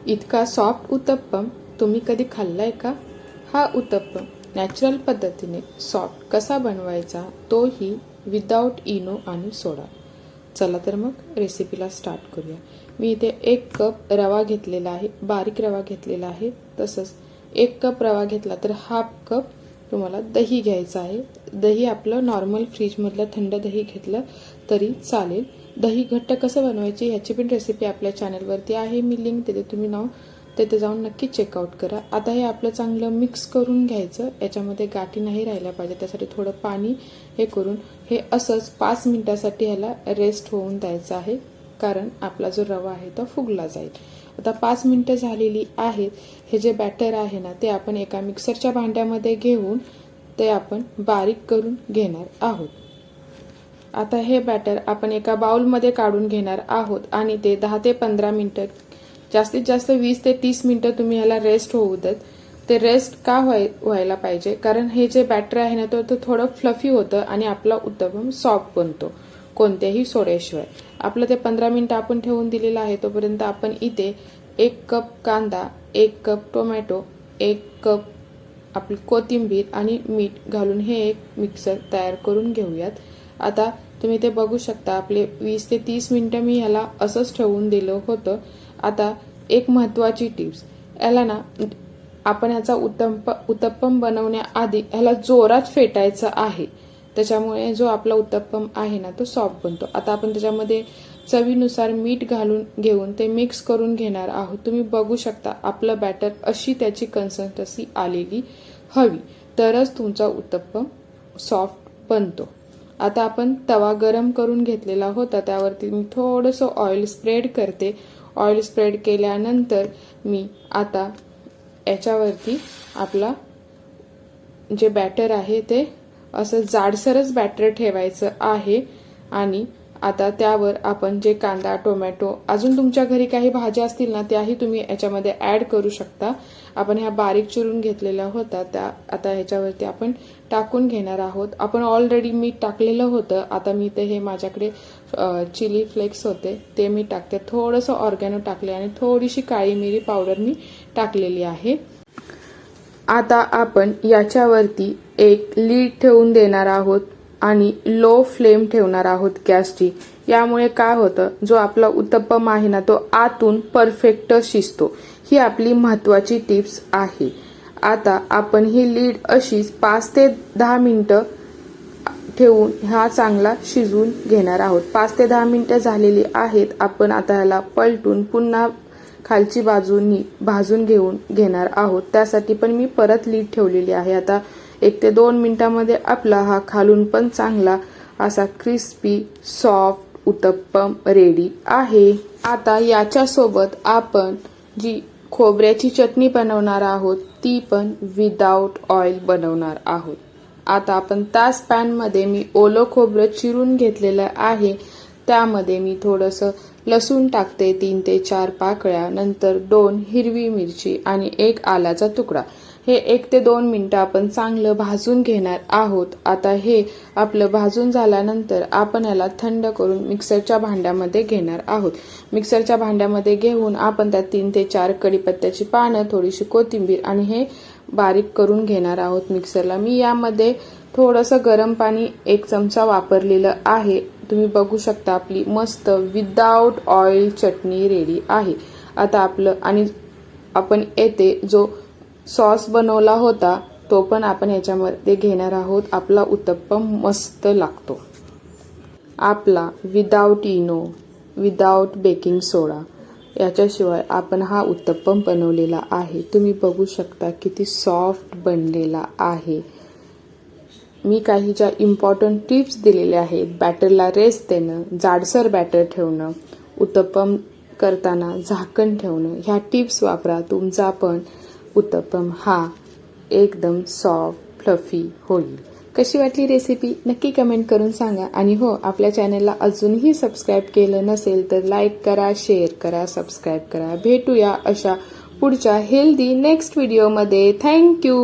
इतका सॉफ्ट उत्तप्पम तुम्ही कधी खाल्लाय का? हा उत्तप्पम नॅचरल पद्धतीने सॉफ्ट कसा बनवायचा, तोही विदाउट इनो आणि सोडा. चला तर मग रेसिपीला स्टार्ट करूया. मी इथे 1 कप रवा घेतलेला आहे, बारीक रवा घेतलेला आहे. तसंच 1 कप रवा घेतला तर हाफ कप तुम्हाला दही घ्यायचं आहे. दही आपलं नॉर्मल फ्रीजमधलं थंड दही घेतलं तरी चालेल. दही घट्ट कसं बनवायचे ह्याची पण रेसिपी आपल्या चॅनलवरती आहे, मी लिंक देते, तुम्ही तिथे जाऊन नक्की चेकआउट करा. आता हे आपलं चांगलं मिक्स करून घ्यायचं. याच्यामध्ये गाठी नाही राहिल्या पाहिजे, त्यासाठी थोडं पाणी हे करून हे असंच 5 मिनिटासाठी ह्याला रेस्ट होऊन द्यायचं आहे, कारण आपला जो रवा आहे तो फुगला जाईल. आता 5 मिनिटं झालेली आहेत. हे जे बॅटर आहे ना ते आपण एका मिक्सरच्या भांड्यामध्ये घेऊन ते आपण बारीक करून घेणार आहोत. आता हे बॅटर आपण एका बाउलमध्ये काढून घेणार आहोत आणि ते 10 ते 15 मिनिटं, जास्तीत जास्त 20 ते 30 मिनिटं तुम्ही ह्याला रेस्ट होऊ देत. ते रेस्ट का व्हायला पाहिजे, कारण हे जे बॅटर आहे ना तो थोडं फ्लफी होतं आणि आपला उत्तप्पम सॉफ्ट बनतो कोणत्याही सोड्याशिवाय. आपलं ते 15 मिनिटं आपण ठेवून दिलेलं आहे. तोपर्यंत आपण इथे 1 कप कांदा, 1 कप टोमॅटो, 1 कप आपली कोथिंबीर आणि मीठ घालून हे एक मिक्सर तयार करून घेऊयात. आता तुम्ही ते बघू शकता, आपले 20 ते 30 मिनिटं मी ह्याला असंच ठेवून दिलं होतं. आता एक महत्त्वाची टिप्स, याला ना आपण ह्याचा उत्तप्पम बनवण्याआधी ह्याला जोरात फेटायचं आहे, त्याच्यामुळे जो आपला उत्तप्पम आहे ना तो सॉफ्ट बनतो. आता आपण त्याच्यामध्ये चवीनुसार मीठ घालून घेऊन ते मिक्स करून घेणार आहोत. तुम्ही बघू शकता आपलं बॅटर अशी त्याची कन्सिस्टन्सी आलेली हवी, तरच तुमचा उत्तप्पम सॉफ्ट बनतो. आता आपण तवा गरम करून घेतलेला होता, त्यावरती मी थोडंसं ऑइल स्प्रेड करते. ऑइल स्प्रेड केल्यानंतर मी आता याच्यावरती आपला जे बॅटर आहे ते असं जाडसरच बॅटर ठेवायचं आहे. आणि आता त्यावर आपण जे कांदा, टोमॅटो, अजून तुमच्या घरी काही भाज्या असतील ना त्याही तुम्ही याच्यामध्ये ऍड करू शकता. आपण ह्या बारीक चिरून घेतलेल्या होत्या त्या आता ह्याच्यावरती आपण टाकून घेणार आहोत. आपण ऑलरेडी मीठ टाकलेलं होतं. आता मी ते हे माझ्याकडे चिली फ्लेक्स होते ते मी टाकते, थोडंसं ऑर्गॅनो टाकले आणि थोडीशी काळी मिरी पावडर मी टाकलेली आहे. आता आपण याच्यावरती एक लीड ठेवून देणार आहोत आणि लो फ्लेम ठेवणार आहोत गॅसची. यामुळे काय होतं, जो आपला उत्तप्पम आहे ना तो आतून परफेक्ट शिजतो. ही आपली महत्वाची टिप्स आहे. आता आपण ही लीड अशीच 5 ते 10 मिनिटं ठेवून हा चांगला शिजवून घेणार आहोत. 5 ते 10 मिनिटं झालेली आहेत. आपण आता ह्याला पलटून पुन्हा खालची बाजूनी भाजून घेणार आहोत. त्यासाठी पण मी परत लीड ठेवलेली आहे. आता 1 ते 2 मिनिटांमध्ये आपला हा खालून पण चांगला असा क्रिस्पी सॉफ्ट उत्तप्पम रेडी आहे. आता याच्यासोबत आपण जी खोबऱ्याची चटणी बनवणार आहोत ती पण विदाउट ऑइल बनवणार आहोत. आता आपण त्याच पॅनमध्ये मी ओलं खोबरं चिरून घेतलेलं आहे. त्यामध्ये मी थोडंसं लसूण टाकते, 3 ते 4 पाकळ्या, नंतर 2 हिरवी मिरची आणि 1 आल्याचा तुकडा. हे 1 ते 2 मिनिटं आपण चांगलं भाजून घेणार आहोत. आता हे आपलं भाजून झाल्यानंतर आपण याला थंड करून मिक्सरच्या भांड्यामध्ये घेणार आहोत. मिक्सरच्या भांड्यामध्ये घेऊन आपण त्यात 3 ते 4 कढीपत्त्याची पानं, थोडीशी कोथिंबीर आणि हे बारीक करून घेणार आहोत मिक्सरला. मी यामध्ये थोडंसं गरम पाणी 1 चमचा वापरलेलं आहे. तुम्ही बघू शकता आपली मस्त विदाउट ऑइल चटणी रेडी आहे. आता आपलं आणि आपण येथे जो सॉस बनवला होता तो पण आपण याच्यामध्ये घेणार आहोत. आपला उत्तप्पम मस्त लागतो. आपला विदाउट इनो, विदाउट बेकिंग सोडा याच्याशिवाय आपण हा उत्तप्पम बनवलेला आहे. तुम्ही बघू शकता किती सॉफ्ट बनलेला आहे. मी काही ज्या इम्पॉर्टंट टिप्स दिलेल्या आहेत, बॅटरला रेस्ट देणं, जाडसर बॅटर ठेवणं, उत्तप्पम करताना झाकण ठेवणं, ह्या टिप्स वापरा. तुमचा पण उत्तप्पम हा एकदम सॉफ्ट फ्लफी होईल. कशी वाटली रेसिपी नक्की कमेंट करून सांगा. आणि हो, आपल्या चॅनलला अजूनही सबस्क्राईब केलं नसेल तर लाईक करा, शेअर करा, सबस्क्राईब करा. भेटूया अशा पुढच्या हेल्दी नेक्स्ट व्हिडिओमध्ये. थँक्यू.